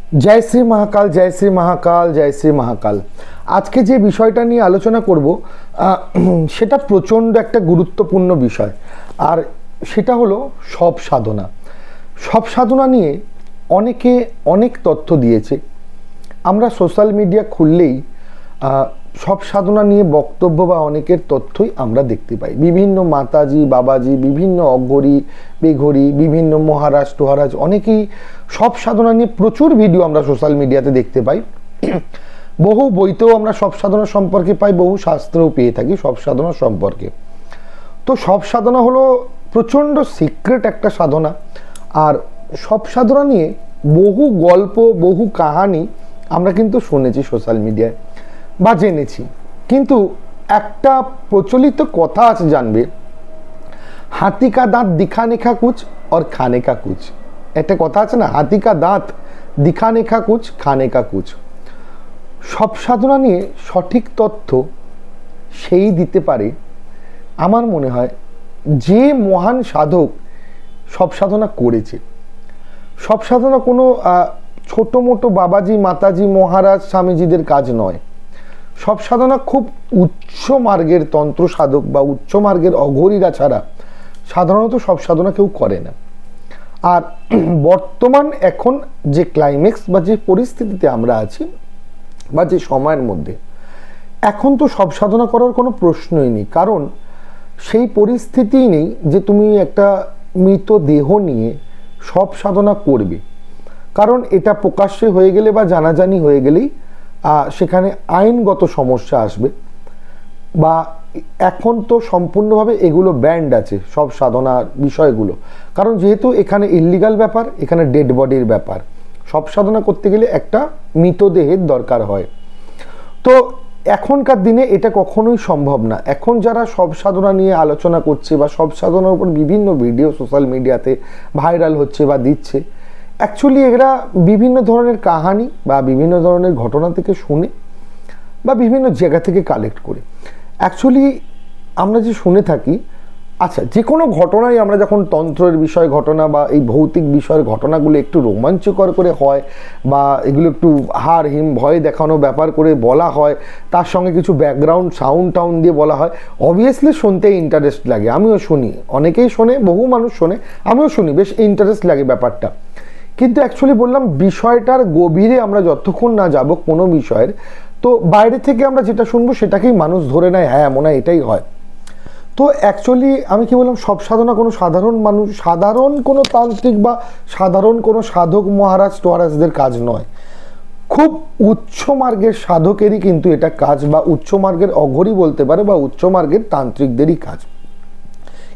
जय श्री महाकाल, जय श्री महाकाल, जय श्री महाकाल। आज के जे विषयटा निये आलोचना करब सेटा प्रचंड एक गुरुत्वपूर्ण विषय और सेटा हलो सब साधना। सब साधना निये अनेके अनेक तथ्य दिएছে। আমরা सोशल मीडिया खुललेই सब साधना निये बक्तव्य बा अनेकेर तथ्यई आमरा देखते पाई। विभिन्न माताजी बाबाजी, विभिन्न अघरी बेघरी, विभिन्न महाराज टोहाराज अनेकेई सब साधना निये प्रचुर भिडियो आमरा सोशल मीडियाते देखते पाई। बहु बইতেও আমরা सब साधना सम्पर्के पाई, बहु शास्त्रेও पेয়ে থাকি सब साधना सम्पर्के। तो सब साधना हलो प्रचंड सिक्रेट एक साधना और सब साधना निये बहु गल्प बहु कहानी আমরা কিন্তু শুনেছি সোশ্যাল মিডিয়ায় বা জেনেছি, কিন্তু একটা প্রচলিত কথা আছে জানবে, হাতি কা দাঁত দিখানে কা কুছ और खाने का कुछ। একটা কথা আছে না, হাতি কা দাঁত দিখানে কা কুছ খানে কা কুছ। সব সাধনা নিয়ে সঠিক তথ্য সেই দিতে পারে আমার মনে হয় যে মহান সাধক সব সাধনা করেছে। সব সাধনা কোনো छोटो मोटो बाबाजी माताजी महाराज स्वामीजीदेर काज नय। सब साधना खूब उच्च मार्गेर तंत्र साधक बा उच्च मार्गेर अघरीरा छाड़ा साधारणत सब साधना केउ करे ना। और बर्तमान एखन जे क्लाइमेक्स बा जे परिस्थितिते आमरा आछि बा जे समयेर मध्य एखन तो सब साधना करार कोनो प्रश्नई नेই, कारण सेई परिस्थितिई नेই जे तुमी एकटा मृत देह निये सब साधना करबे। कारण এটা প্রকাশ্যে হয়ে গেলে বা জানাজানি হয়ে গেলেই সেখানে আইনগত সমস্যা আসবে বা এখন তো সম্পূর্ণভাবে এগুলো ব্যান্ড আছে সব সাধনার বিষয়গুলো। কারণ যেহেতু এখানে ইল্লিগাল ব্যাপার, এখানে ডেড বডির ব্যাপার, সব সাধনা করতে গেলে একটা মৃতদেহের দরকার হয়। তো এখনকার দিনে এটা কখনোই সম্ভব না। এখন যারা সব সাধনা নিয়ে আলোচনা করছে বা সব সাধনার উপর বিভিন্ন ভিডিও সোশ্যাল মিডিয়াতে ভাইরাল হচ্ছে বা দিচ্ছে, एक्चुअली एरा विभिन्न धरनेर कहानी बा विभिन्न धरनेर घटना थेके शुने बा विभिन्न जैगा थेके कालेक्ट करे एक्चुअली आमरा जे शुने थाकी। अच्छा, जे कोनो घटनाई आमरा जखन तंत्रेर विषय घटना बा एई भौतिक विषयेर घटनागुलो एकटु रोमांचकर करे हय बा एगुलो एकटु हार हिम भय देखानो ब्यापार करे बला हय, तार संगे किछु बैकग्राउंड साउंड टाउन दिये बला हय, अबवियासलि शुनते इंटारेस्ट लागे। आमिओ शुनी, अनेकेई शोने, बहु मानुष शोने, आमिओ शुनी, बेश इंटारेस्ट लागे ब्यापारटा। কিন্তু অ্যাকচুয়ালি বললাম বিষয়টার গভীরে আমরা যতক্ষণ না যাব কোনো বিষয়ের, তো বাইরে থেকে আমরা যেটা শুনবো সেটাকেই মানুষ ধরে নেয়, হ্যাঁ মনে হয় এটাই হয়। তো অ্যাকচুয়ালি আমি কি বললাম, সব সাধনা কোনো সাধারণ মানুষ, সাধারণ কোনো তান্ত্রিক বা সাধারণ কোনো সাধক মহারাজ টোহারাজদের কাজ নয়। খুব উচ্চ মার্গের সাধকেরই কিন্তু এটা কাজ, বা উচ্চ মার্গের অঘরী বলতে পারে বা উচ্চ মার্গের তান্ত্রিকদেরই কাজ।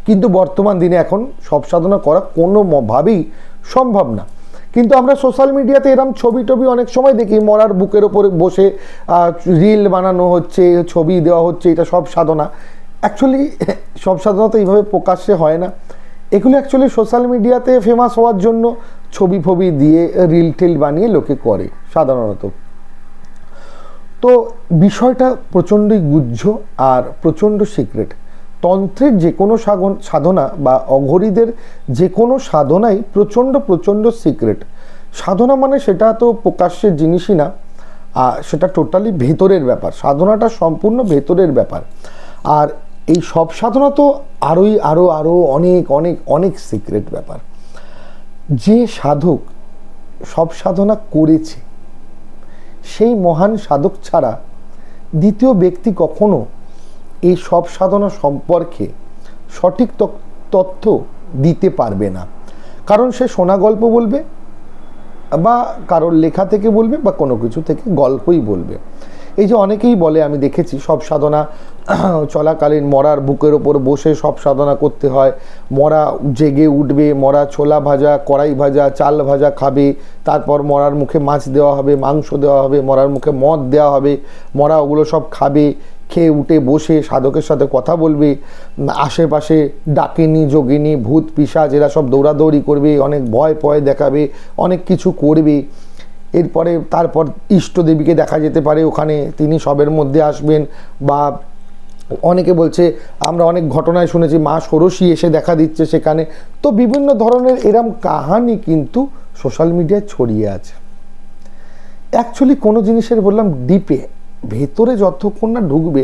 কিন্তু বর্তমান দিনে এখন সব সাধনা করা কোনোভাবেই সম্ভব না। কিন্তু আমরা সোশ্যাল মিডিয়াতে এরকম ছবি টবি অনেক সময় দেখি, মরার বুকের ওপরে বসে রিল বানানো হচ্ছে, ছবি দেওয়া হচ্ছে, এটা সব সাধনা। অ্যাকচুয়ালি সব সাধনা তো এইভাবে প্রকাশ্যে হয় না। এগুলো অ্যাকচুয়ালি সোশ্যাল মিডিয়াতে ফেমাস হওয়ার জন্য ছবি ফবি দিয়ে রিল টিল বানিয়ে লোকে করে সাধারণত। তো বিষয়টা প্রচণ্ডই গুহ্য আর প্রচণ্ড সিক্রেট। তন্ত্রের যে কোনো সাধনা বা অঘরীদের যে কোনো সাধনাই প্রচণ্ড প্রচণ্ড সিক্রেট। সাধনা মানে সেটা তো প্রকাশ্যের জিনিসই না, সেটা টোটালি ভেতরের ব্যাপার। সাধনাটা সম্পূর্ণ ভেতরের ব্যাপার। আর এই সব সাধনা তো আরোই আরও আরও অনেক অনেক অনেক সিক্রেট ব্যাপার। যে সাধক সব সাধনা করেছে সেই মহান সাধক ছাড়া দ্বিতীয় ব্যক্তি কখনো এই সব সাধনা সম্পর্কে সঠিক তথ্য দিতে পারবে না। কারণ সে শোনা গল্প বলবে বা কারোর লেখা থেকে বলবে বা কোনো কিছু থেকে গল্পই বলবে। এই যে অনেকেই বলে, আমি দেখেছি সব সাধনা চলাকালীন মরার বুকের ওপর বসে সব সাধনা করতে হয়, মরা জেগে উঠবে, মরা ছোলা ভাজা, কড়াই ভাজা, চাল ভাজা খাবে, তারপর মরার মুখে মাছ দেওয়া হবে, মাংস দেওয়া হবে, মরার মুখে মদ দেওয়া হবে, মরা ওগুলো সব খাবে, খেয়ে উঠে বসে সাধকের সাথে কথা বলবে, আশেপাশে ডাকিনী যোগিনী ভূত পিশাচ এরা সব দৌড়াদৌড়ি করবে, অনেক ভয় ভয় দেখাবে, অনেক কিছু করবে। এরপরে তারপর ইষ্টদেবীকে দেখা যেতে পারে ওখানে, তিনি সবের মধ্যে আসবেন। বা অনেকে বলছে, আমরা অনেক ঘটনায় শুনেছি মা ষোড়শী এসে দেখা দিচ্ছে সেখানে। তো বিভিন্ন ধরনের এরম কাহানি কিন্তু সোশ্যাল মিডিয়ায় ছড়িয়ে আছে। অ্যাকচুয়ালি কোনো জিনিসের বললাম ডিপে ভেতরে যতক্ষণ না ঢুকবে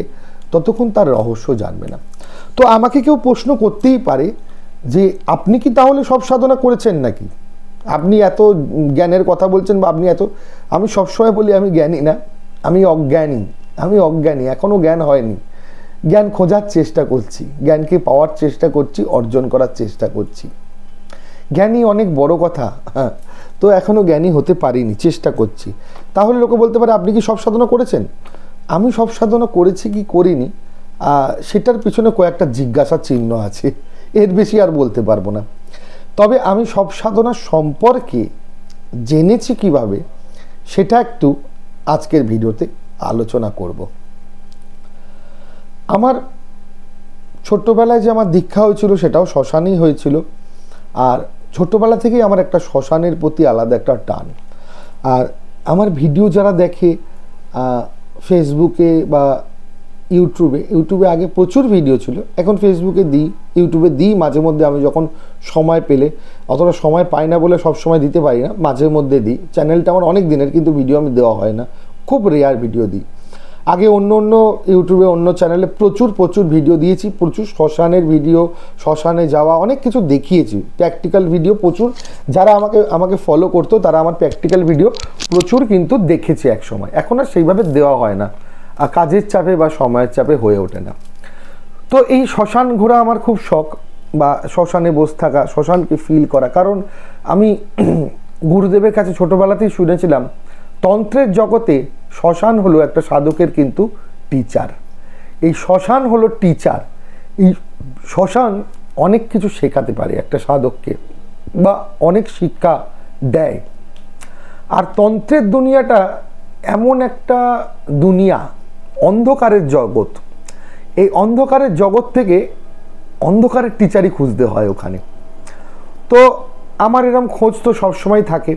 ততক্ষণ তার রহস্য জানবে না। তো আমাকে কেউ প্রশ্ন করতেই পারে যে আপনি কি তাহলে সব সাধনা করেছেন নাকি, আপনি এত জ্ঞানের কথা বলছেন বা আপনি এত, আমি সবসময় বলি আমি জ্ঞানী না, আমি অজ্ঞানী, এখনও জ্ঞান হয়নি, জ্ঞান খোঁজার চেষ্টা করছি, জ্ঞানকে পাওয়ার চেষ্টা করছি, অর্জন করার চেষ্টা করছি। জ্ঞানী অনেক বড় কথা, হ্যাঁ, তো এখনও জ্ঞানী হতে পারিনি, চেষ্টা করছি। তাহলে লোকে বলতে পারে আপনি কি সব সাধনা করেছেন? আমি সব সাধনা করেছি কি করিনি সেটার পিছনে কয়েকটা জিজ্ঞাসা চিহ্ন আছে, এর বেশি আর বলতে পারবো না। তবে আমি সব সাধনা সম্পর্কে জেনেছি কিভাবে সেটা একটু আজকের ভিডিওতে আলোচনা করব। আমার ছোট্টবেলায় যে আমার দীক্ষা হয়েছিল সেটাও শ্মশানেই হয়েছিল, আর ছোট্টবেলা থেকেই আমার একটা শ্মশানের প্রতি আলাদা একটা টান। আর আমার ভিডিও যারা দেখে ফেসবুকে বা ইউটিউবে আগে প্রচুর ভিডিও ছিল, এখন ফেসবুকে দিই, ইউটিউবে দিই মাঝে মধ্যে, আমি যখন সময় পেলে, অতটা সময় পাই না বলে সব সময় দিতে পারি না, মাঝে মধ্যে দিই। চ্যানেলটা আমার অনেক দিনের, কিন্তু ভিডিও আমি দেওয়া হয় না, খুব রেয়ার ভিডিও দিই। আগে অন্য ইউটিউবে অন্য চ্যানেলে প্রচুর ভিডিও দিয়েছি, প্রচুর শ্মশানের ভিডিও, শ্মশানে যাওয়া, অনেক কিছু দেখিয়েছি, প্র্যাকটিক্যাল ভিডিও প্রচুর। যারা আমাকে ফলো করতো তারা আমার প্র্যাকটিক্যাল ভিডিও প্রচুর কিন্তু দেখেছে এক সময়, এখন আর সেইভাবে দেওয়া হয় না, আর কাজের চাপে বা সময়ের চাপে হয়ে ওঠে না। তো এই শ্মশান ঘোরা আমার খুব শখ, বা শ্মশানে বসে থাকা, শ্মশানকে ফিল করা। কারণ আমি গুরুদেবের কাছে ছোটোবেলাতেই শুনেছিলাম তন্ত্রের জগতে শ্মশান হলো একটা সাধকের কিন্তু টিচার। এই শ্মশান হলো টিচার, এই শ্মশান অনেক কিছু শেখাতে পারে একটা সাধককে, বা অনেক শিক্ষা দেয়। আর তন্ত্রের দুনিয়াটা এমন একটা দুনিয়া, অন্ধকারের জগৎ, এই অন্ধকারের জগৎ থেকে অন্ধকারের টিচারই খুঁজতে হয় ওখানে। তো আমার এরকম খোঁজ তো সবসময় থাকে।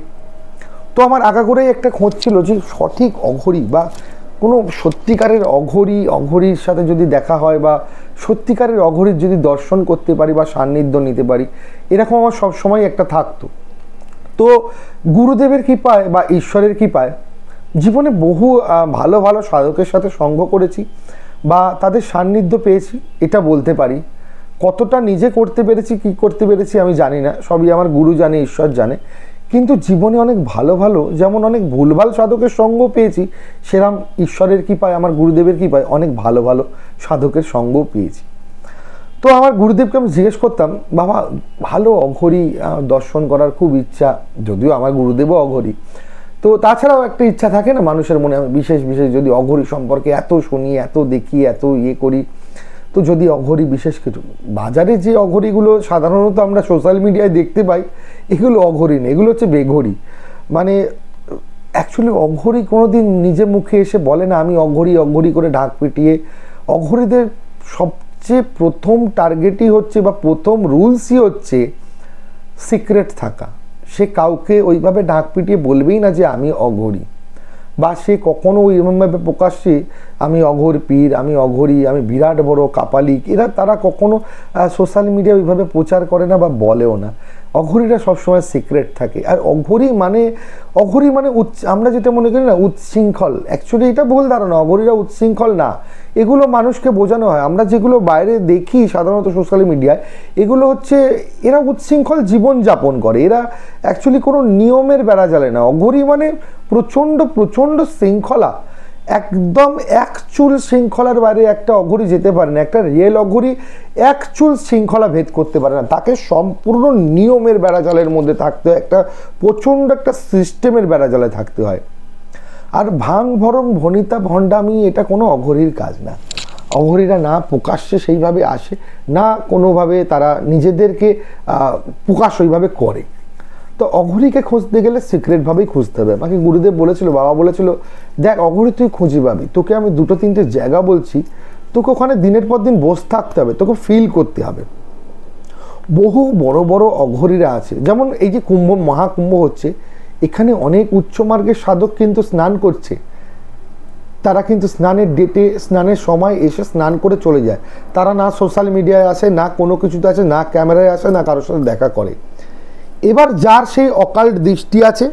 তো আমার আগাগোড়াই একটা খোঁজ ছিল যে সঠিক অঘরী বা কোনো সত্যিকারের অঘরীর সাথে যদি দেখা হয়, বা সত্যিকারের অঘরীর যদি দর্শন করতে পারি বা সান্নিধ্য নিতে পারি, এরকম আমার সবসময় একটা থাকতো। তো গুরুদেবের কৃপায় বা ঈশ্বরের কৃপায় জীবনে বহু ভালো সাধকের সাথে সঙ্গ করেছি বা তাদের সান্নিধ্য পেয়েছি, এটা বলতে পারি। কতটা নিজে করতে পেরেছি, কি করতে পেরেছি আমি জানি না, সবই আমার গুরু জানে, ঈশ্বর জানে। কিন্তু জীবনে অনেক ভালো যেমন অনেক ভুলভাল সাধকের সঙ্গ পেয়েছি, সেরকম ঈশ্বরের কৃপায়, আমার গুরুদেবের কৃপায় অনেক ভালো সাধকের সঙ্গও পেয়েছি। তো আমার গুরুদেবকে আমি জিজ্ঞেস করতাম, বাবা ভালো অঘরী দর্শন করার খুব ইচ্ছা, যদিও আমার গুরুদেবও অঘরী, তো তাছাড়াও একটা ইচ্ছা থাকে না মানুষের মনে, আমি বিশেষ যদি অঘরী সম্পর্কে এত শুনি, এত দেখি, এত করি, তো যদি অঘরী বিশেষ কিছু, বাজারে যে অঘরীগুলো সাধারণত আমরা সোশ্যাল মিডিয়ায় দেখতে পাই, এগুলো অঘরী নেই, এগুলো হচ্ছে বেঘরী। মানে অ্যাকচুয়ালি অঘরী কোনোদিন নিজে মুখে এসে বলে না আমি অঘরী করে ঢাক পিটিয়ে। অঘরীদের সবচেয়ে প্রথম টার্গেটই হচ্ছে, বা প্রথম রুলসই হচ্ছে সিক্রেট থাকা। সে কাউকে ওইভাবে ঢাক পিটিয়ে বলবেই না যে আমি অঘরী, বা সে কখনো ওইভাবে প্রকাশ্যে আমি অঘোর পীর, আমি অঘরী, আমি বিরাট বড় কাপালিক, তারা কখনো সোশ্যাল মিডিয়া ওইভাবে প্রচার করে না বা বলেও না। অঘরীরা সবসময় সিক্রেট থাকে। আর অঘরী মানে আমরা যেটা মনে করি না উচ্ছৃঙ্খল, অ্যাকচুয়ালি এটা ভুল ধারণা। অঘরীরা উচ্ছৃঙ্খল না, এগুলো মানুষকে বোঝানো হয়। আমরা যেগুলো বাইরে দেখি সাধারণত সোশ্যাল মিডিয়ায়, এগুলো হচ্ছে এরা উচ্ছৃঙ্খল জীবনযাপন করে, এরা অ্যাকচুয়ালি কোনো নিয়মের বেড়া জালে না। অঘরী মানে প্রচণ্ড শৃঙ্খলা, একদম এক চুল শৃঙ্খলার বাইরে একটা অঘরী যেতে পারে না। একটা রিয়েল অঘরী এক চুল শৃঙ্খলা ভেদ করতে পারে না, তাকে সম্পূর্ণ নিয়মের বেড়াজালের মধ্যে থাকতে হয়, একটা প্রচণ্ড একটা সিস্টেমের বেড়াজালে থাকতে হয়। আর ভাঙ ভরং ভনিতা ভণ্ডামি এটা কোনো অঘরীর কাজ না। অঘরীরা না প্রকাশ্যে সেইভাবে আসে, না কোনোভাবে তারা নিজেদেরকে প্রকাশ ওইভাবে করে। তো অঘরীকে খুঁজতে গেলে সিক্রেটভাবেই খুঁজতে হবে। আমাকে গুরুদেব বলেছিল, বাবা বলেছিল, দেখ অঘরী তুই খুঁজে পাবি, তোকে আমি 2-3টে জায়গা বলছি, তোকে ওখানে দিনের পর দিন বসে থাকতে হবে, তোকে ফিল করতে হবে। বহু বড় অঘরীরা আছে, যেমন এই যে মহাকুম্ভ হচ্ছে, এখানে অনেক উচ্চমার্গের সাধক কিন্তু স্নান করছে। তারা কিন্তু স্নানের সময় এসে স্নান করে চলে যায়। তারা না সোশ্যাল মিডিয়ায় আসে, না কোনো কিছুতে আসে, না ক্যামেরায় আসে, না কারোর সাথে দেখা করে। এবার যার সেই অকাল্ট দৃষ্টি আছে,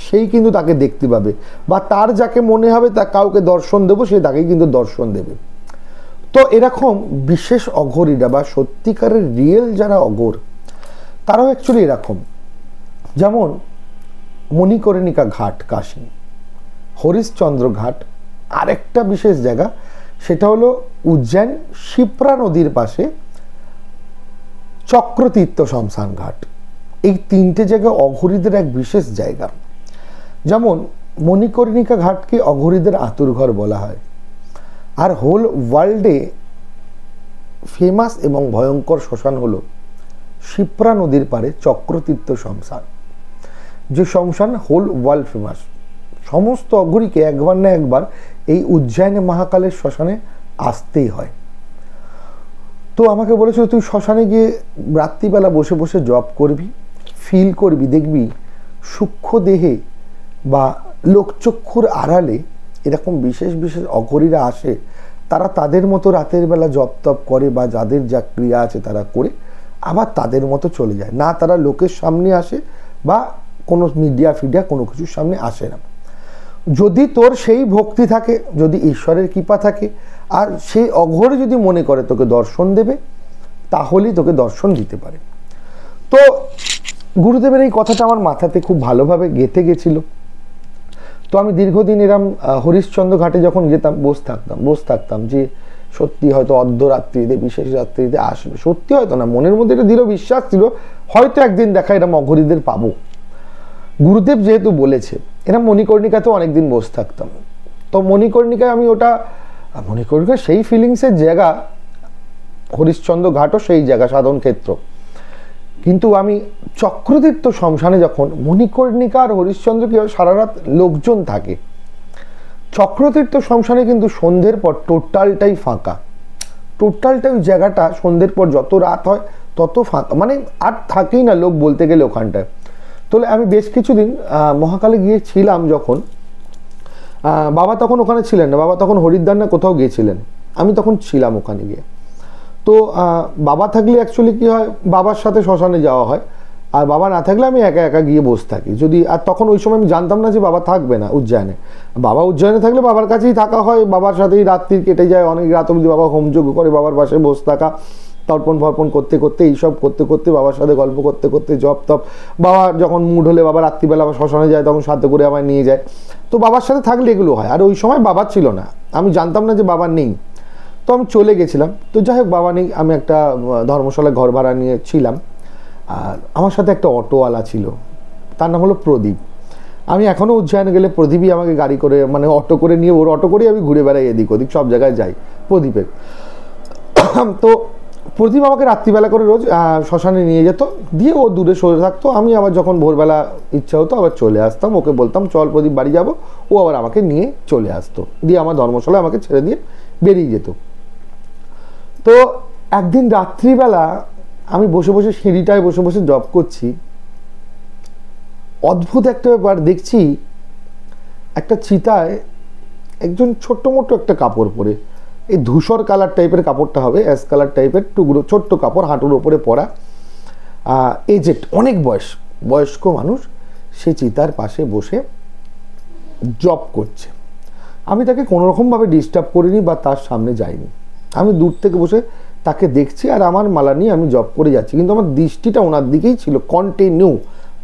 সেই কিন্তু তাকে দেখতে পাবে, বা তার যাকে মনে হবে তা কাউকে দর্শন দেবো, সে তাকেই কিন্তু দর্শন দেবে। তো এরকম বিশেষ অঘরীরা বা সত্যিকারের রিয়েল যারা অঘোর, তারাও অ্যাকচুয়ালি এরকম। যেমন মণিকর্ণিকা ঘাট কাশী, হরিশ্চন্দ্র ঘাট, আরেকটা বিশেষ জায়গা সেটা হলো উজ্জয়ন শিপ্রা নদীর পাশে চক্রতীর্থ শ্মশান ঘাট। এই তিনটে জায়গা অঘরীদের এক বিশেষ জায়গা। যেমন মণিকর্ণিকা ঘাটকে অঘরীদের আতুরঘর বলা হয়, আর হোল ওয়ার্ল্ডে ফেমাস এবং ভয়ঙ্কর শ্মশান হলো শিপ্রা নদীর পারে চক্রতীর্থ শ্মশান, যে শ্মশান হোল ওয়ার্ল্ড ফেমাস। সমস্ত অঘরীকে একবার না একবার এই উজ্জয়নে মহাকালের শ্মশানে আসতেই হয়। তো আমাকে বলেছিল তুই শ্মশানে গিয়ে রাত্রিবেলা বসে বসে জব করবি, ফিল করবি, দেখবি সূক্ষ্ম দেহে বা লোকচক্ষুর আড়ালে এরকম বিশেষ বিশেষ অঘরীরা আসে। তারা তাদের মতো রাতের বেলা জপ তপ করে বা যাদের যা ক্রিয়া আছে তারা করে আবার তাদের মতো চলে যায়, না তারা লোকের সামনে আসে বা কোনো মিডিয়া ফিডিয়া কোনো কিছুর সামনে আসে না। যদি তোর সেই ভক্তি থাকে, যদি ঈশ্বরের কৃপা থাকে, আর সেই অঘোর যদি মনে করে তোকে দর্শন দেবে, তাহলেই তোকে দর্শন দিতে পারে। তো গুরুদেবের এই কথাটা আমার মাথাতে খুব ভালোভাবে গেঁথে গেছিল। তো আমি দীর্ঘদিন এরম হরিশ্চন্দ্র ঘাটে যখন যেতাম বসে থাকতাম যে সত্যি হয়তো অর্ধরাত্রিতে বিশেষ রাত্রিতে আসবে, সত্যি হয়তো না, মনের মধ্যে একটা দৃঢ় বিশ্বাস ছিল হয়তো একদিন দেখা এরম অঘরীদের পাবো। গুরুদেব যেহেতু বলেছে, এরা মণিকর্ণিকাতেও অনেকদিন বসে থাকতাম। তো মণিকর্ণিকায় আমি মণিকর্ণিকা সেই ফিলিংসের জায়গা, হরিশ্চন্দ্র ঘাটও সেই জায়গা, সাধন ক্ষেত্র। কিন্তু আমি চক্রতীর্থ শ্মশানে যখন, মণিকর্ণিকা আর হরিশ্চন্দ্র কি হয় সারা রাত লোকজন থাকে, চক্রতীর্থ শ্মশানে কিন্তু সন্ধ্যের পর টোটালটাই ফাঁকা। টোটালটাই ওই জায়গাটা সন্ধ্যের পর যত রাত হয় তত ফাঁকা, মানে আর থাকেই না লোক বলতে গেলে ওখানটায়। তাহলে আমি বেশ কিছুদিন মহাকালে গিয়েছিলাম যখন, বাবা তখন ওখানে ছিলেন না, বাবা তখন হরিদ্বার না কোথাও গিয়েছিলেন, আমি তখন ছিলাম ওখানে গিয়ে। তো বাবা থাকলে অ্যাকচুয়ালি কী হয়, বাবার সাথে শ্মশানে যাওয়া হয়, আর বাবা না থাকলে আমি একা একা গিয়ে বসে থাকি। যদি আর তখন ওই সময় আমি জানতাম না যে বাবা থাকবে না উজ্জয়নে। বাবা উজ্জয়নে থাকলে বাবার কাছেই থাকা হয়, বাবার সাথেই রাত্রি কেটে যায়, অনেক রাত অবধি বাবা হোমযজ্ঞ করে, বাবার পাশে বসে থাকা, তর্পণ ফর্পণ করতে করতে, এইসব করতে করতে, বাবার সাথে গল্প করতে করতে, জপ তপ, বাবা যখন মুড হলে বাবা রাত্রিবেলা আবার শ্মশানে যায়, তখন সাথে করে আমায় নিয়ে যায়। তো বাবার সাথে থাকলে এগুলো হয়। আর ওই সময় বাবা ছিল না, আমি জানতাম না যে বাবা নেই, তো আমি চলে গেছিলাম। তো যাই হোক, বাবা নেই, আমি একটা ধর্মশালায় ঘর ভাড়া নিয়ে ছিলাম। আর আমার সাথে একটা অটোওয়ালা ছিল, তার নাম হলো প্রদীপ। আমি এখনও উজ্জয়নে গেলে প্রদীপই আমাকে গাড়ি করে, মানে অটো করে নিয়ে, ওর অটো করেই আমি ঘুরে বেড়াই, এদিক ওদিক সব জায়গায় যাই প্রদীপের। তো প্রদীপ আমাকে রাত্রিবেলা করে রোজ শ্মশানে নিয়ে যেত, দিয়ে ও দূরে সরে থাকতো। আমি আবার যখন ভোরবেলা ইচ্ছা হতো আবার চলে আসতাম, ওকে বলতাম চল প্রদীপ বাড়ি যাব, ও আবার আমাকে নিয়ে চলে আসতো, দিয়ে আমার ধর্মশালায় আমাকে ছেড়ে দিয়ে বেরিয়ে যেত। তো একদিন রাত্রিবেলা আমি বসে বসে সিঁড়িটায় বসে বসে জব করছি, অদ্ভুত একটা ব্যাপার দেখছি, একটা চিতায় একজন ছোট্ট মোটো একটা কাপড় পরে, এই ধূসর কালার টাইপের কাপড়টা হবে, অ্যাশ কালার টাইপের টুকরো ছোট্ট কাপড়, হাঁটুর ওপরে পরা, এজেড অনেক বয়স্ক মানুষ, সে চিতার পাশে বসে জব করছে। আমি তাকে কোনোরকমভাবে ডিস্টার্ব করিনি বা তার সামনে যাইনি, আমি দূর থেকে বসে তাকে দেখছি আর আমার মালা নিয়ে আমি জব করে যাচ্ছি, কিন্তু আমার দৃষ্টিটা ওনার দিকেই ছিল কন্টিনিউ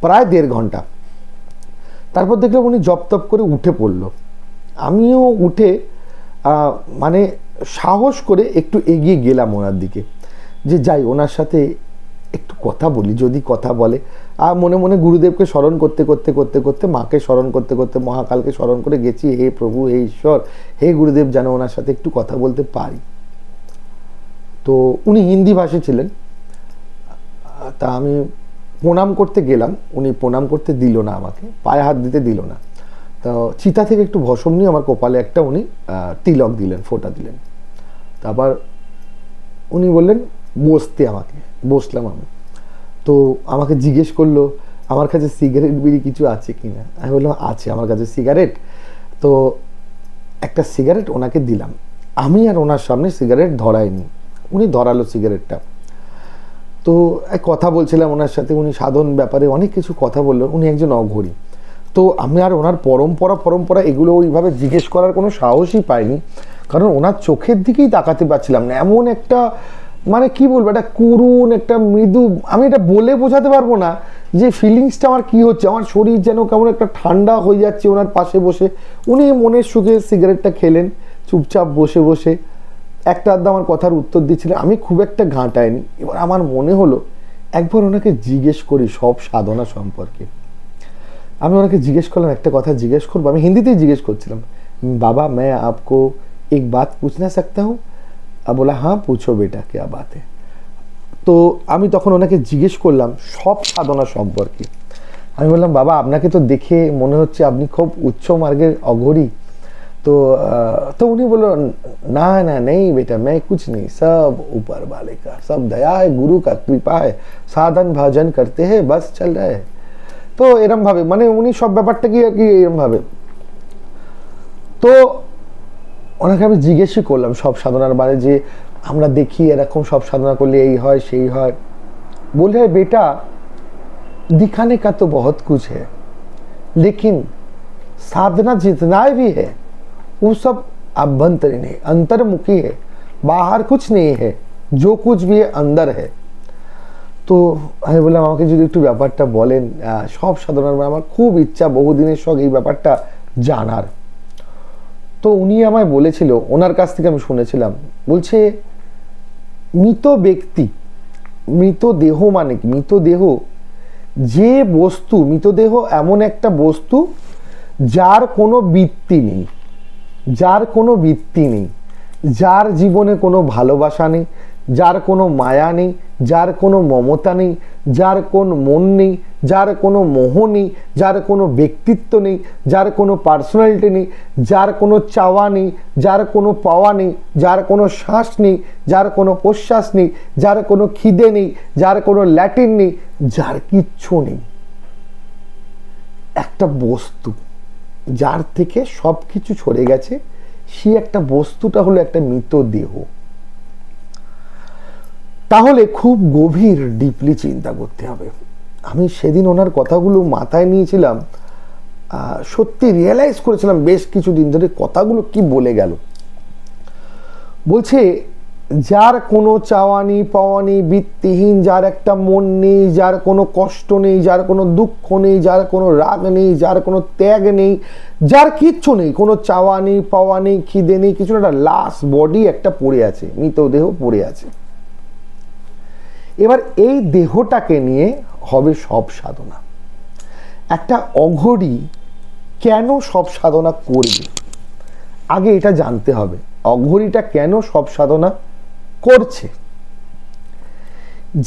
প্রায় 1.5 ঘন্টা। তারপর দেখলাম উনি জব তপ করে উঠে পড়লো, আমিও উঠে মানে সাহস করে একটু এগিয়ে গেলাম ওনার দিকে, যে যাই ওনার সাথে একটু কথা বলি, যদি কথা বলে। আর মনে মনে গুরুদেবকে স্মরণ করতে করতে করতে করতে, মাকে স্মরণ করতে করতে, মহাকালকে স্মরণ করে গেছি, হে প্রভু, হে ঈশ্বর, হে গুরুদেব, যেন ওনার সাথে একটু কথা বলতে পারি। তো উনি হিন্দি ভাষী ছিলেন, তা আমি প্রণাম করতে গেলাম, উনি প্রণাম করতে দিল না, আমাকে পায়ে হাত দিতে দিল না। তো চিতা থেকে একটু ভসম নিয়ে আমার কপালে একটা উনি তিলক দিলেন, ফোঁটা দিলেন। তারপর উনি বললেন বসতে, আমাকে বসলাম আমি। তো আমাকে জিজ্ঞেস করলো আমার কাছে সিগারেট বিড়ি কিছু আছে কিনা। আমি বললাম আছে আমার কাছে সিগারেট। তো একটা সিগারেট ওনাকে দিলাম, আমি আর ওনার সামনে সিগারেট ধরাইনি, উনি ধরালো সিগারেটটা। তো এক কথা বলছিলাম ওনার সাথে, উনি সাধন ব্যাপারে অনেক কিছু কথা বললেন, উনি একজন অঘরী। তো আমি আর ওনার পরম্পরা এগুলো ওইভাবে জিজ্ঞেস করার কোনো সাহসই পাইনি, কারণ ওনার চোখের দিকেই তাকাতে পারছিলাম না। এমন একটা মানে কি বলবো, একটা করুণ, একটা মৃদু, আমি এটা বলে বোঝাতে পারবো না যে ফিলিংসটা আমার কি হচ্ছে। আমার শরীর যেন কেমন একটা ঠান্ডা হয়ে যাচ্ছে ওনার পাশে বসে। উনি মনের সুখে সিগারেটটা খেলেন চুপচাপ বসে বসে, একটা আধটা আমার কথার উত্তর দিচ্ছিলেন, আমি খুব একটা ঘাঁটাইনি। এবার আমার মনে হলো একবার ওনাকে জিজ্ঞেস করি সব সাধনা সম্পর্কে। আমি ওনাকে জিজ্ঞেস করলাম, একটা কথা জিজ্ঞেস করবো, আমি হিন্দিতেই জিজ্ঞেস করছিলাম, বাবা मैं आपको एक बात पूछना सकता हूँ? बोला हाँ पूछो बेटा क्या बात है। তো আমি তখন ওনাকে জিজ্ঞেস করলাম সব সাধনা সম্পর্কে। আমি বললাম, বাবা আপনাকে তো দেখে মনে হচ্ছে আপনি খুব উচ্চ মার্গের অঘরী। तो उन्हें बोलो ना ना नहीं बेटा मैं कुछ नहीं, सब ऊपर वाले का, सब दया है, गुरु का कृपा है, साधन भजन करते हैं बस चल रहा है। তো এরম ভাবে মানে উনি সব ব্যাপারটা কি আর কি এরম ভাবে। তো ওনাকে আমি জিজ্ঞেসই করলাম সব সাধনার বারে, যে আমরা দেখি এরকম সব সাধনা করলে এই হয় সেই হয়। বলে বেটা दिखाने का तो बहुत कुछ है, लेकिन साधना जितना भी है वो सब आभ्यंतरीण है, अंतर्मुखी है, बाहर कुछ नहीं है, जो कुछ भी है अंदर है। তো আমি বললাম আমাকে যদি একটু ব্যাপারটা বলেন, সব সাধনার আমার খুব ইচ্ছা বহুদিনের শখ এই ব্যাপারটা জানার। তো উনি আমায় বলেছিল, ওনার কাছ থেকে আমি শুনেছিলাম, বলছে মৃত ব্যক্তি, মৃতদেহ মানে কি, মৃতদেহ যে বস্তু, মৃতদেহ এমন একটা বস্তু যার কোনো বৃত্তি নেই, যার কোনো বৃত্তি নেই, যার জীবনে কোনো ভালোবাসা নেই, যার কোনো মায়া নেই, যার কোনো মমতা নেই, যার কোনো মন নেই, যার কোনো মোহ নেই, যার কোনো ব্যক্তিত্ব নেই, যার কোনো পার্সোনালিটি নেই, যার কোনো চাওয়া নেই, যার কোনো পাওয়া নেই, যার কোনো শ্বাস নেই, যার কোনো প্রশ্বাস নেই, যার কোনো খিদে নেই, যার কোনো ল্যাটিন নেই, যার কিচ্ছু নেই, একটা বস্তু যার থেকে সব কিছু সরে গেছে, সে একটা বস্তুটা হলো একটা মৃতদেহ। তাহলে খুব গভীর ডিপলি চিন্তা করতে হবে। আমি সেদিন ওনার কথাগুলো মাথায় নিয়েছিলাম, সত্যি রিয়েলাইজ করেছিলাম বেশ কিছুদিন ধরে কথাগুলো কি বলে গেল। বলছে যার কোনো চাওয়া নেই পাওয়া নেই, বৃত্তিহীন, যার একটা মন নেই, যার কোনো কষ্ট নেই, যার কোনো দুঃখ নেই, যার কোনো রাগ নেই, যার কোনো ত্যাগ নেই, যার কিচ্ছু নেই, কোনো চাওয়া নেই পাওয়া নেই, খিদে নেই, কিছু না, একটা লাশ বডি একটা পড়ে আছে, মৃতদেহ পড়ে আছে। এবার এই দেহটাকে নিয়ে হবে সব সাধনা। একটা অঘরী কেন সব সাধনা করবে, আগে এটা জানতে হবে অঘরীটা কেন সব সাধনা করছে।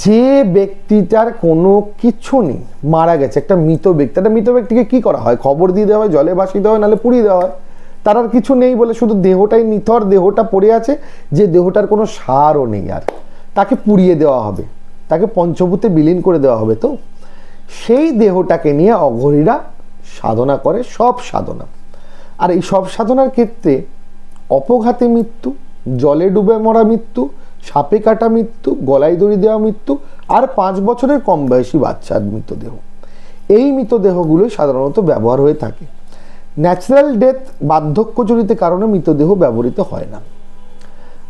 যে ব্যক্তিটার কোনো কিছু নেই, মারা গেছে, একটা মৃত ব্যক্তি, একটা মৃত ব্যক্তিকে কি করা হয়, খবর দিয়ে দেওয়া হয়, জলে ভাসিয়ে দেওয়া হয়, নাহলে পুড়িয়ে দেওয়া হয়। তার আর কিছু নেই বলে শুধু দেহটাই নিথর, দেহটা পড়ে আছে, যে দেহটার কোনো সারও নেই, আর তাকে পুড়িয়ে দেওয়া হবে, তাকে পঞ্চভূতে বিলীন করে দেওয়া হবে। তো সেই দেহটাকে নিয়ে অঘরীরা সাধনা করে সব সাধনা। আর এই সব সাধনার ক্ষেত্রে অপঘাতে মৃত্যু, জলে ডুবে মরা মৃত্যু, সাপে কাটা মৃত্যু, গলায় দড়ি দেওয়া মৃত্যু, আর 5 বছরের কম বয়সী বাচ্চার মৃতদেহ, এই মৃতদেহগুলোই সাধারণত ব্যবহার হয়ে থাকে। ন্যাচারাল ডেথ, বার্ধক্যজনিত কারণে মৃতদেহ ব্যবহৃত হয় না।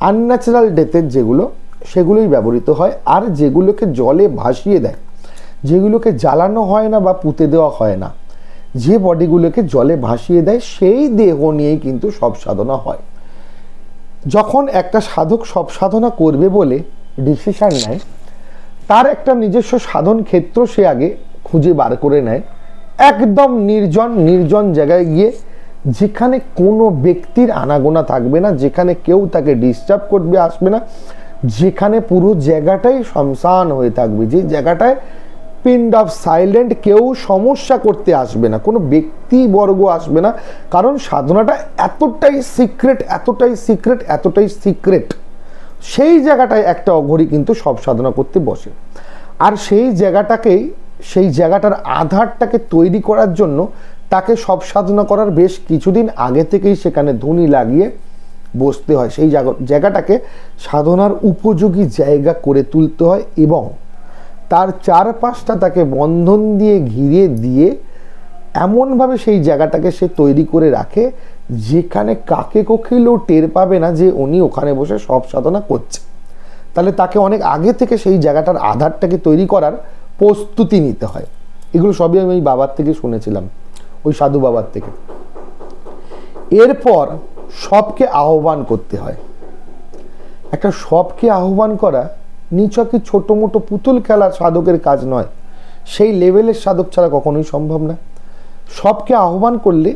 আনন্যাচারাল ডেথের যেগুলো, সেগুলোই ব্যবহৃত হয়। আর যেগুলোকে জলে ভাসিয়ে দেয়, যেগুলোকে জ্বালানো হয় না বা পুঁতে দেওয়া হয় না, যে বডিগুলোকে জলে ভাসিয়ে দেয়, সেই দেহ নিয়েই কিন্তু সব সাধনা হয়। যখন একটা সাধক সব সাধনা করবে বলে ডিসিশন নেয়, তার একটা নিজস্ব সাধন ক্ষেত্র সে আগে খুঁজে বার করে নেয়, একদম নির্জন জায়গায় গিয়ে, যেখানে কোনো ব্যক্তির আনাগোনা থাকবে না, যেখানে কেউ তাকে ডিস্টার্ব করবে আসবে না, যেখানে পুরো জায়গাটাই শ্মশান হয়ে থাকবে, যে জায়গাটায় পিন্ড অফ সাইলেন্ট, কেউ সমস্যা করতে আসবে না, কোনো ব্যক্তিবর্গ আসবে না, কারণ সাধনাটা এতটাই সিক্রেট, এতটাই সিক্রেট, এতটাই সিক্রেট। সেই জায়গাটায় একটা অঘরী কিন্তু সব সাধনা করতে বসে। আর সেই জায়গাটাকেই, সেই জায়গাটার আধারটাকে তৈরি করার জন্য তাকে সব সাধনা করার বেশ কিছুদিন আগে থেকেই সেখানে ধুনি লাগিয়ে বসতে হয়। সেই জায়গাটাকে সাধনার উপযোগী জায়গা করে তুলতে হয়, এবং তার চারপাশটা তাকে বন্ধন দিয়ে ঘিরে দিয়ে এমনভাবে সেই জায়গাটাকে সে তৈরি করে রাখে যেখানে কাকে কোকিলও টের পাবে না যে উনি ওখানে বসে সব সাধনা করছে। তাহলে তাকে অনেক আগে থেকে সেই জায়গাটার আধারটাকে তৈরি করার প্রস্তুতি নিতে হয়। এগুলো সবই আমি ওই বাবার থেকে শুনেছিলাম, ওই সাধু বাবার থেকে। এরপর সবকে আহ্বান করতে হয়। একটা সবকে আহ্বান করা নিছকই ছোট মোটো পুতুল খেলার সাধকের কাজ নয়, সেই লেভেলের সাধক ছাড়া কখনোই সম্ভব না। সবকে আহ্বান করলে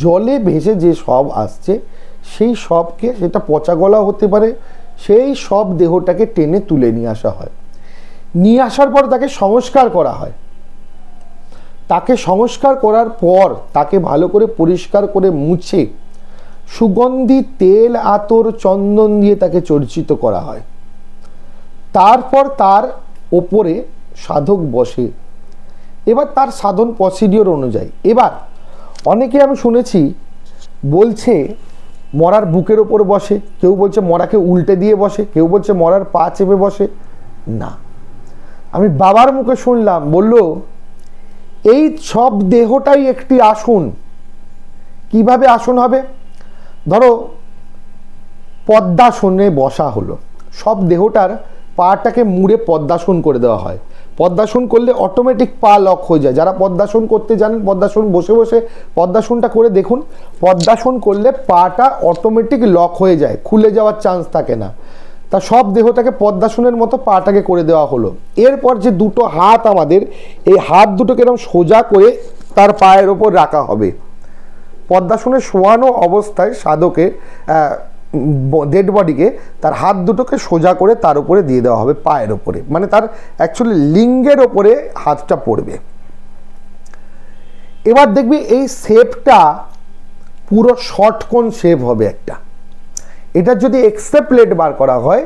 জলে ভেসে যে সব আসছে সেই সবকে, সেটা পচা গলা হতে পারে, সেই সব দেহটাকে টেনে তুলে নিয়ে আসা হয়। নিয়ে আসার পর তাকে সংস্কার করা হয়। তাকে সংস্কার করার পর তাকে ভালো করে পরিষ্কার করে মুছে সুগন্ধি তেল আতর চন্দন দিয়ে তাকে চর্চিত করা হয়। তারপর তার ওপরে সাধক বসে। এবার তার সাধন প্রসিডিওর অনুযায়ী, এবার অনেকে আমি শুনেছি বলছে মরার বুকের ওপর বসে, কেউ বলছে মরাকে উল্টে দিয়ে বসে, কেউ বলছে মরার পা চেপে বসে। না, আমি বাবার মুখে শুনলাম, বলল এই সব দেহটাই একটি আসন। কিভাবে আসন হবে? ধরো পদ্মাসনে বসা হলো, সব দেহটার পাটাকে মুড়ে পদ্মাসন করে দেওয়া হয়। পদ্মাসন করলে অটোমেটিক পা লক হয়ে যায়। যারা পদ্মাসন করতে জানেন, পদ্মাসন বসে বসে পদ্মাসনটা করে দেখুন, পদ্মাসন করলে পাটা অটোমেটিক লক হয়ে যায়, খুলে যাওয়ার চান্স থাকে না। তা সব দেহটাকে পদ্মাসনের মতো পাটাকে করে দেওয়া হলো। এরপর যে দুটো হাত আমাদের, এই হাত দুটোকে এরকম সোজা করে তার পায়ের ওপর রাখা হবে। পদ্মাসনে শোয়ানো অবস্থায় সাধকে ডেড বডিকে তার হাত দুটোকে সোজা করে তার উপরে দিয়ে দেওয়া হবে, পায়ের ওপরে, মানে তার অ্যাকচুয়ালি লিঙ্গের ওপরে হাতটা পড়বে। এবার দেখবি এই শেপটা পুরো শর্টকোণ শেপ হবে একটা। এটা যদি এক্সে প্লেট বার করা হয়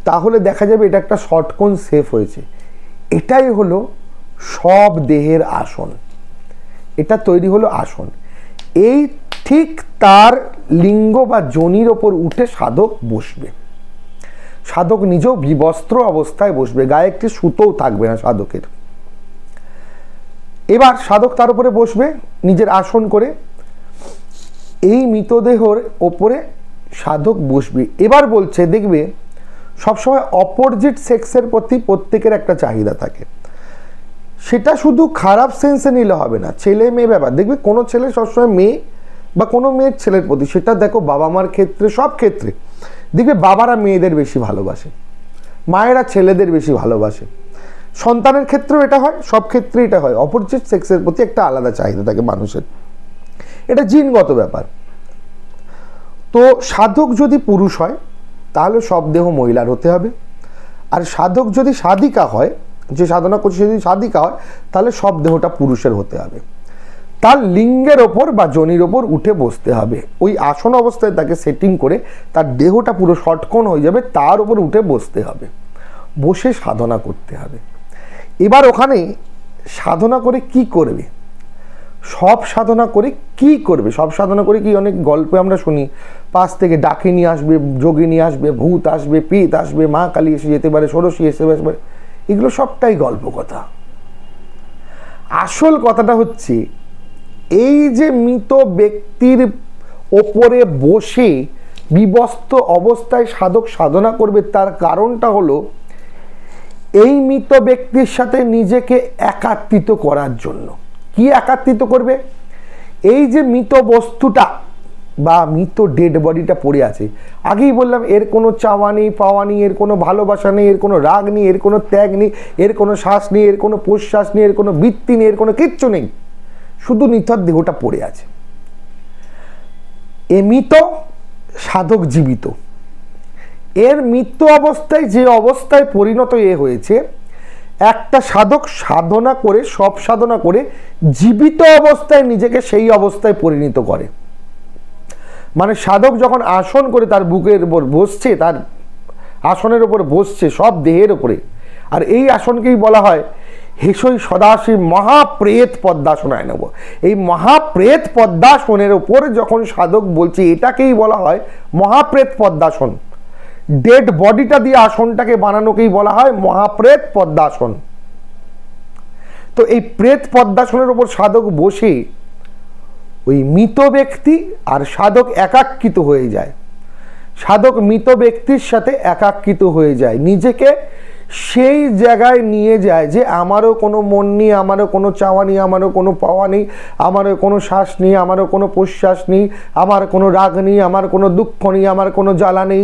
তাহলে দেখা যাবে এটা একটা শর্টকোণ শেপ হয়েছে। এটাই হলো সব দেহের আসন। এটা তৈরি হলো আসন। এই ঠিক তার লিঙ্গ বা যোনির ওপর উঠে সাধক বসবে। সাধক নিজেও বিবস্ত্র অবস্থায় বসবে, গায়ে একটি সুতোও থাকবে না সাধকের। এবার সাধক তার উপরে বসবে নিজের আসন করে। এই মৃতদেহর ওপরে সাধক বসবে। এবার বলছে, দেখবে সবসময় অপোজিট সেক্সের প্রতি প্রত্যেকের একটা চাহিদা থাকে। সেটা শুধু খারাপ সেন্সে নিলে হবে না, ছেলে মেয়ে ব্যাপার। দেখবে কোনো ছেলে সবসময় মেয়ে বা কোনো মেয়ের ছেলের প্রতি, সেটা দেখো বাবা মার ক্ষেত্রে, সব ক্ষেত্রে দেখবে বাবারা মেয়েদের বেশি ভালোবাসে, মায়েরা ছেলেদের বেশি ভালোবাসে। সন্তানের ক্ষেত্রেও এটা হয়, সব ক্ষেত্রে এটা হয়। অপোজিট সেক্সের প্রতি একটা আলাদা চাহিদা থাকে মানুষের, এটা জিনগত ব্যাপার। তো সাধক যদি পুরুষ হয় তাহলে সব দেহ মহিলার হতে হবে, আর সাধক যদি সাধিকা হয়, যে সাধনা করছে যদি সাধিকা হয়, তাহলে সব দেহটা পুরুষের হতে হবে। তার লিঙ্গের ওপর বা যোনির ওপর উঠে বসতে হবে। ওই আসন অবস্থায় তাকে সেটিং করে তার দেহটা পুরো শর্টকোণ হয়ে যাবে, তার উপর উঠে বসতে হবে, বসে সাধনা করতে হবে। এবার ওখানে সাধনা করে কি করবে? সব সাধনা করে কি করবে? সব সাধনা করে কি, অনেক গল্পে আমরা শুনি, পাশ থেকে ডাকিনী আসবে, যোগিনী আসবে, ভূত আসবে, পিত আসবে, মা কালী এসে যেতে পারে, ষোড়শী এসে যেতে পারে। এগুলো সবটাই গল্প কথা। আসল কথাটা হচ্ছে এই যে মৃত ব্যক্তির ওপরে বসে বিবস্ত অবস্থায় সাধক সাধনা করবে, তার কারণটা হলো এই মৃত ব্যক্তির সাথে নিজেকে একাত্মিত করার জন্য। কি একাত্মিত করবে? এই যে মৃত বস্তুটা বা মৃত ডেড বডিটা পড়ে আছে, আগেই বললাম এর কোনো চাওয়া নেই, পাওয়া নেই, এর কোনো ভালোবাসা নেই, এর কোনো রাগ নেই, এর কোনো ত্যাগ নেই, এর কোনো শ্বাস নেই, এর কোনো প্রশ্বাস নেই, এর কোনো বৃত্তি নেই, এর কোনো কিচ্ছু নেই, শুধু নিথর দেহটা পড়ে আছে। এ মৃত, সাধক জীবিত। এর মৃত্যু অবস্থায় যে অবস্থায় পরিণত হয়েছে, একটা সাধক সাধনা করে, সব সাধনা করে জীবিত অবস্থায় নিজেকে সেই অবস্থায় পরিণত করে। মানে সাধক যখন আসন করে তার বুকের উপর বসছে, তার আসনের উপর বসছে সব দেহের উপরে, আর এই আসনকেই বলা হয় হেসই সদাশিব মহাপ্রেত পদ্মাসনায় নেব। এই মহাপ্রেত পদ্মাসনের উপর যখন সাধক বলছে, এটাকেই বলা হয় মহাপ্রেত পদ্মাসন। ডেড বডিটা দিয়ে আসনটাকে বানানোকেই বলা হয় মহাপ্রেত পদ্মাসন। তো এই প্রেত পদ্মাসনের উপর সাধক বসে ওই মৃত ব্যক্তি আর সাধক একাকৃত হয়ে যায়। সাধক মৃত ব্যক্তির সাথে একাকৃত হয়ে যায়, নিজেকে সেই জায়গায় নিয়ে যায় যে আমারও কোনো মন নেই, আমারও কোনো চাওয়া নেই, আমারও কোনো পাওয়া নেই, আমারও কোনো শ্বাস নেই, আমারও কোনো প্রশ্বাস নেই, আমার কোনো রাগ নেই, আমার কোনো দুঃখ নেই, আমার কোনো জ্বালা নেই,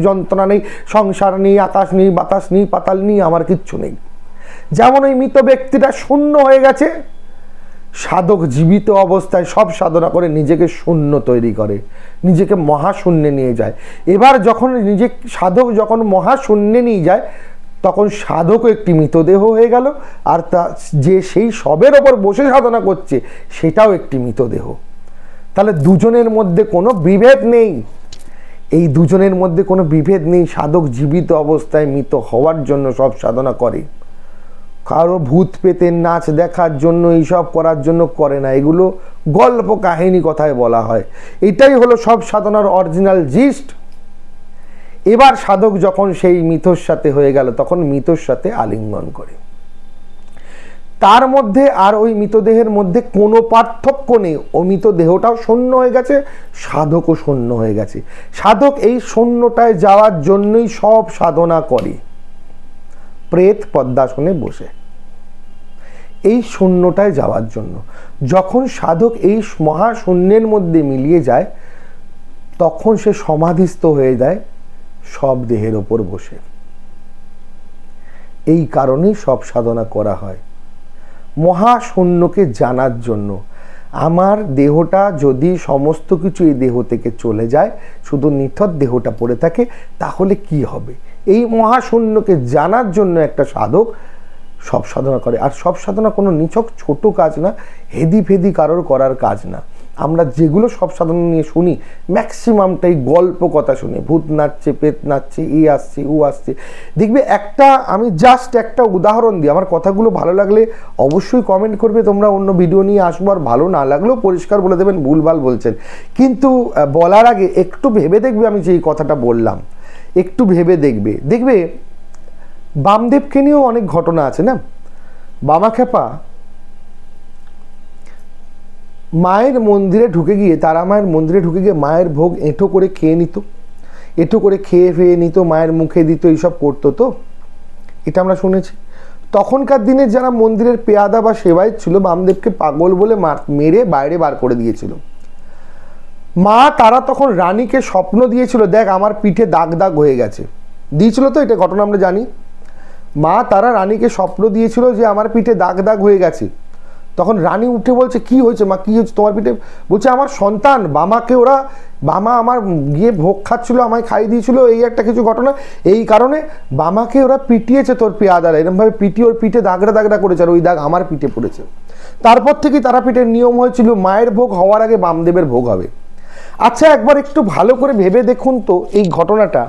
যন্ত্রণা নেই, সংসার নেই, আকাশ নেই, বাতাস নেই, পাতাল নেই, আমার কিচ্ছু নেই। যেমন ওই মৃত ব্যক্তিটা শূন্য হয়ে গেছে, সাধক জীবিত অবস্থায় সব সাধনা করে নিজেকে শূন্য তৈরি করে, নিজেকে মহাশূন্যে নিয়ে যায়। এবার যখন সাধক যখন মহাশূন্যে নিয়ে যায়, তখন সাধকও একটি মৃতদেহ হয়ে গেল, আর যে সেই সবের ওপর বসে সাধনা করছে সেটাও একটি মৃতদেহ। তাহলে দুজনের মধ্যে কোনো বিভেদ নেই, এই দুজনের মধ্যে কোনো বিভেদ নেই। সাধক জীবিত অবস্থায় মৃত হওয়ার জন্য সব সাধনা করে, কারো ভূত পেতের নাচ দেখার জন্য এইসব করার জন্য করে না, এগুলো গল্প কাহিনী কথায় বলা হয়। এটাই হলো সব সাধনার অরিজিনাল জিস্ট। এবার সাধক যখন সেই মৃতর সাথে হয়ে গেল, তখন মৃতর সাথে আলিঙ্গন করে। তার মধ্যে আর ওই মৃতদেহের মধ্যে কোনো পার্থক্য নেই, ও মৃতদেহটাও শূন্য হয়ে গেছে, সাধকও শূন্য হয়ে গেছে। সাধক এই শূন্যটায় যাওয়ার জন্যই সব সাধনা করে, প্রেত পদ্মাসনে বসে এই শূন্যটায় যাওয়ার জন্য। যখন সাধক এই মহাশূন্যের মধ্যে মিলিয়ে যায়, তখন সে সমাধিস্থ হয়ে যায় সব দেহের ওপর বসে। এই কারণেই সব সাধনা করা হয়, মহাশূন্যকে জানার জন্য। আমার দেহটা যদি সমস্ত কিছু এই দেহ থেকে চলে যায়, শুধু নিথর দেহটা পড়ে থাকে, তাহলে কি হবে? এই মহাশূন্যকে জানার জন্য একটা সাধক সব সাধনা করে। আর সব সাধনা কোনো নিছক ছোট কাজ না, হেদি ফেদি কারোর করার কাজ না। আমরা যেগুলো সব সাধনা নিয়ে শুনি, ম্যাক্সিমামটাই গল্প কথা শুনি, ভূত নাচছে, পেট নাচছে, ই আসছে, ও আসছে। দেখবে আমি জাস্ট একটা উদাহরণ দিই, আমার কথাগুলো ভালো লাগলে অবশ্যই কমেন্ট করবে, তোমরা অন্য ভিডিও নিয়ে আসবো, আর ভালো না লাগলেও পরিষ্কার বলে দেবেন ভুলভাল বলছেন। কিন্তু বলার আগে একটু ভেবে দেখবে আমি যে এই কথাটা বললাম, একটু ভেবে দেখবে বামদেবকে নিয়েও অনেক ঘটনা আছে না। বামাখ্যাপা মায়ের মন্দিরে ঢুকে গিয়ে, তারা মায়ের মন্দিরে ঢুকে গিয়ে মায়ের ভোগ এঁঠো করে খেয়ে নিত, এঁঠো করে খেয়ে ফেয়ে নিত, মায়ের মুখে দিত, এইসব করতো। তো এটা আমরা শুনেছি। তখনকার দিনে যারা মন্দিরের পেয়াদা বা সেবায়ত ছিল, বামদেবকে পাগল বলে মেরে বাইরে বার করে দিয়েছিল। মা তারা তখন রানীকে স্বপ্ন দিয়েছিল, দেখ আমার পিঠে দাগ দাগ হয়ে গেছে, দিয়েছিল তো, এটা ঘটনা আমরা জানি। মা তারা রানীকে স্বপ্ন দিয়েছিল যে আমার পিঠে দাগ দাগ হয়ে গেছে। তখন রানী উঠে বলছে, কি হয়েছে মা, কি হয়েছে তোমার পিঠে? বলছে আমার সন্তান, বামা আমার গিয়ে ভোগ খাচ্ছিল, আমায় খাইয়ে দিয়েছিল, এই একটা কিছু ঘটনা, এই কারণে বামাকে ওরা পিটিয়েছে তোর পেয়াদারা, এরকমভাবে পিটিয়ে ওর পিঠে দাগড়া দাগড়া করেছে, আর ওই দাগ আমার পিঠে পড়েছে। তারপর থেকে তারাপীঠের নিয়ম হয়েছিল মায়ের ভোগ হওয়ার আগে বামদেবের ভোগ হবে। আচ্ছা, একবার একটু ভালো করে ভেবে দেখুন তো এই ঘটনাটা।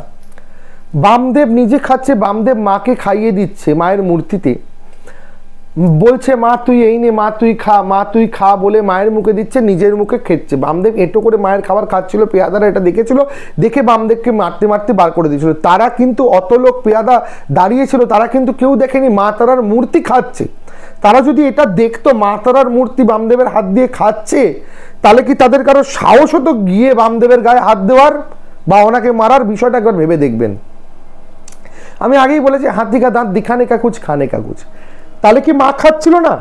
বামদেব নিজে খাচ্ছে, বামদেব মাকে খাইয়ে দিচ্ছে মায়ের মূর্তিতে, বলছে মা তুই এই নে, মা তুই খা, মা তুই খা বলে মায়ের মুখে দিচ্ছে, নিজের মুখে খেচ্ছে। বামদেব এঁটো করে মায়ের খাবার খাচ্ছিল, পেয়াদারা এটা দেখেছিল, দেখে বামদেবকে মারতে মারতে বার করে দিয়েছিল। তারা কিন্তু অত লোক পেয়াদা দাঁড়িয়েছিল, তারা কিন্তু কেউ দেখেনি মা তারার মূর্তি খাচ্ছে। তারা যদি এটা দেখতো মা তারার মূর্তি বামদেবের হাত দিয়ে খাচ্ছে, তাহলে কি তাদের কারো সাহস হতো গিয়ে বামদেবের গায়ে হাত দেওয়ার বা ওনাকে মারার? বিষয়টা একবার ভেবে দেখবেন। আমি আগেই বলেছি, হাতি কা দাঁত দিখানে কা কুছ খানে কা কুছ। তাহলে কি মা খাচ্ছিল না?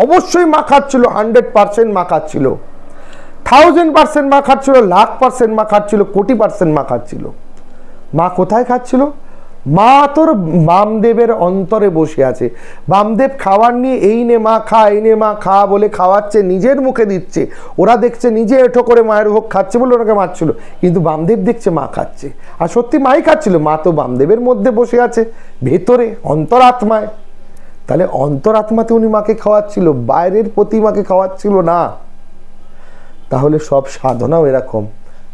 অবশ্যই মা খাচ্ছিল, 100% মা খাচ্ছিল, 1000% মা খাচ্ছিল, 1,00,000% মা খাচ্ছিল, কোটি% মা খাচ্ছিল। মা কোথায় খাচ্ছিল? মা তোর বামদেবের অন্তরে বসে আছে। বামদেব খাবার নিয়ে এই নে মা খা, এই নে মা খা বলে খাওয়াচ্ছে, নিজের মুখে দিচ্ছে। ওরা দেখছে নিজে এঁঠো করে মায়ের ভোগ খাচ্ছে বলে ওনাকে মারছিল, কিন্তু বামদেব দেখছে মা খাচ্ছে, আর সত্যি মাই খাচ্ছিল। মা তো বামদেবের মধ্যে বসে আছে, ভেতরে অন্তরাত্মায়। তাহলে অন্তরাত্মাতে উনি মাকে খাওয়াচ্ছিল, বাইরের প্রতিমাকে খাওয়াচ্ছিল না। তাহলে সব সাধনাও এরকম,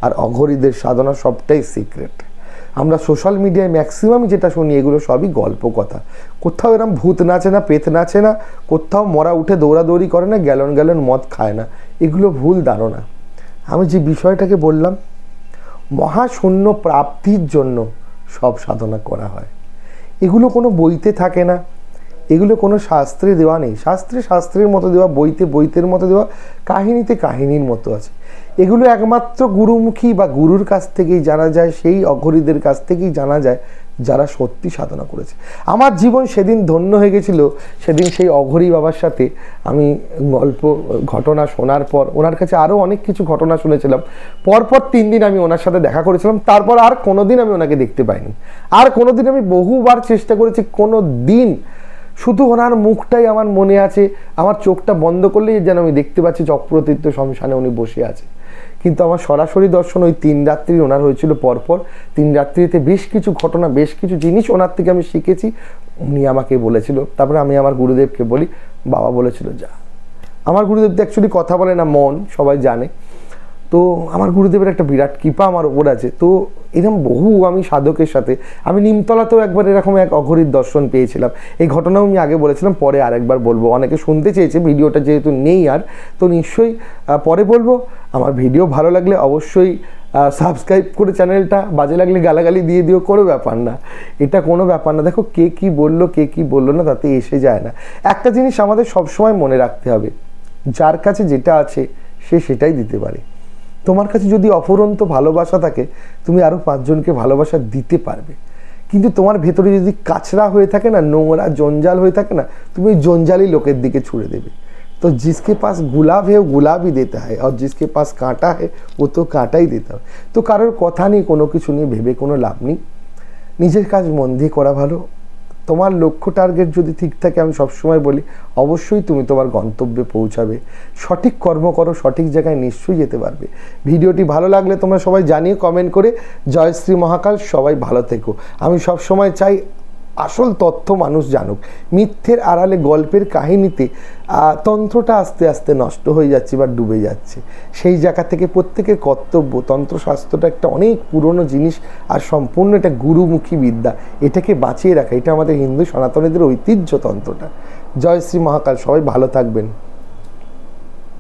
আর অঘরীদের সাধনা সবটাই সিক্রেট। আমরা সোশ্যাল মিডিয়ায় ম্যাক্সিমাম যেটা শুনি, এগুলো সবই গল্প কথা। কোথাও এরম ভূত নাচে না, পেত নাচে না, কোথাও মরা উঠে দৌড়াদৌড়ি করে না, গ্যালন গ্যালন মদ খায় না, এগুলো ভুল ধারণা। আমি যে বিষয়টাকে বললাম, মহাশূন্য প্রাপ্তির জন্য সব সাধনা করা হয়। এগুলো কোনো বইতে থাকে না, এগুলো কোনো শাস্ত্রে দেওয়া নেই, শাস্ত্রের মতো দেওয়া, বইতের মতো দেওয়া, কাহিনীতে কাহিনীর মতো আছে। এগুলো একমাত্র গুরুমুখী বা গুরুর কাছ থেকেই জানা যায়, সেই অঘরীদের কাছ থেকেই জানা যায় যারা সত্যি সাধনা করেছে। আমার জীবন সেদিন ধন্য হয়ে গেছিল। সেদিন সেই অঘরী বাবার সাথে আমি ঘটনা শোনার পর ওনার কাছে আরও অনেক কিছু ঘটনা শুনেছিলাম। পরপর 3 দিন আমি ওনার সাথে দেখা করেছিলাম, তারপর আর কোনোদিন আমি ওনাকে দেখতে পাইনি। আর কোনোদিন আমি বহুবার চেষ্টা করেছি, কোনো দিন শুধু ওনার মুখটাই আমার মনে আছে, আমার চোখটা বন্ধ করলেই যেন আমি দেখতে পাচ্ছি চক্রতীর্থ শ্মশানে উনি বসে আছে। কিন্তু আমার সরাসরি দর্শন ওই 3 রাত্রি ওনার হয়েছিল পরপর। 3 রাত্রিতে বেশ কিছু ঘটনা, বেশ কিছু জিনিস ওনার থেকে আমি শিখেছি। উনি আমাকে বলেছিল, তারপরে আমি আমার গুরুদেবকে বলি, বাবা বলেছিল যা। আমার গুরুদেব তো অ্যাকচুয়ালি কথা বলে না, মন, সবাই জানে। তো আমার গুরুদেবের একটা বিরাট কৃপা আমার ওপর আছে। তো এরকম বহু আমি সাধকের সাথে, আমি নিমতলাতেও একবার এরকম এক অঘরীর দর্শন পেয়েছিলাম। এই ঘটনাও আমি আগে বলেছিলাম, পরে আরেকবার বলবো। অনেকে শুনতে চেয়েছে, ভিডিওটা যেহেতু নেই আর, তো নিশ্চয়ই পরে বলবো। আমার ভিডিও ভালো লাগলে অবশ্যই সাবস্ক্রাইব করে চ্যানেলটা, বাজে লাগলে গালাগালি দিয়ে দিও, কোনো ব্যাপার না, এটা কোনো ব্যাপার না। দেখো কে কি বললো কে কি বললো না তাতে এসে যায় না। একটা জিনিস আমাদের সবসময় মনে রাখতে হবে, যার কাছে যেটা আছে সে সেটাই দিতে পারে। তোমার কাছে যদি অফুরন্ত ভালোবাসা থাকে, তুমি আরও 5 জনকে ভালোবাসা দিতে পারবে। কিন্তু তোমার ভেতরে যদি কাচরা হয়ে থাকে না, নোংরা জঞ্জাল হয়ে থাকে না, তুমি ওই জঞ্জালই লোকের দিকে ছুড়ে দেবে। তো जिसके पास गुलाब है वो गुलाब ही देता है, और जिसके पास कांटा है वो तो कांटा ही देता है। তো কারোর কথা নিয়ে, কোনো কিছু নিয়ে ভেবে কোনো লাভ নেই। নিজের কাজ মন দিয়ে করা ভালো। তোমার লক্ষ্য টার্গেট যদি ঠিক থাকে, আমি সবসময় বলি, অবশ্যই তুমি তোমার গন্তব্যে পৌঁছাবে। সঠিক কর্ম করো, সঠিক জায়গায় নিশ্চয়ই যেতে পারবে। ভিডিওটি ভালো লাগলে তোমরা সবাই জানিও কমেন্ট করে। জয় শ্রী মহাকাল, সবাই ভালো থেকো। আমি সবসময় চাই আসল তথ্য মানুষ জানুক। মিথ্যের আড়ালে, গল্পের কাহিনীতে তন্ত্রটা আস্তে আস্তে নষ্ট হয়ে যাচ্ছে বা ডুবে যাচ্ছে। সেই জায়গা থেকে প্রত্যেকের কর্তব্য, তন্ত্রশাস্ত্রটা একটা অনেক পুরনো জিনিস আর সম্পূর্ণ এটা গুরুমুখী বিদ্যা, এটাকে বাঁচিয়ে রাখা, এটা আমাদের হিন্দু সনাতনীদের ঐতিহ্য তন্ত্রটা। জয় শ্রী মহাকাল, সবাই ভালো থাকবেন।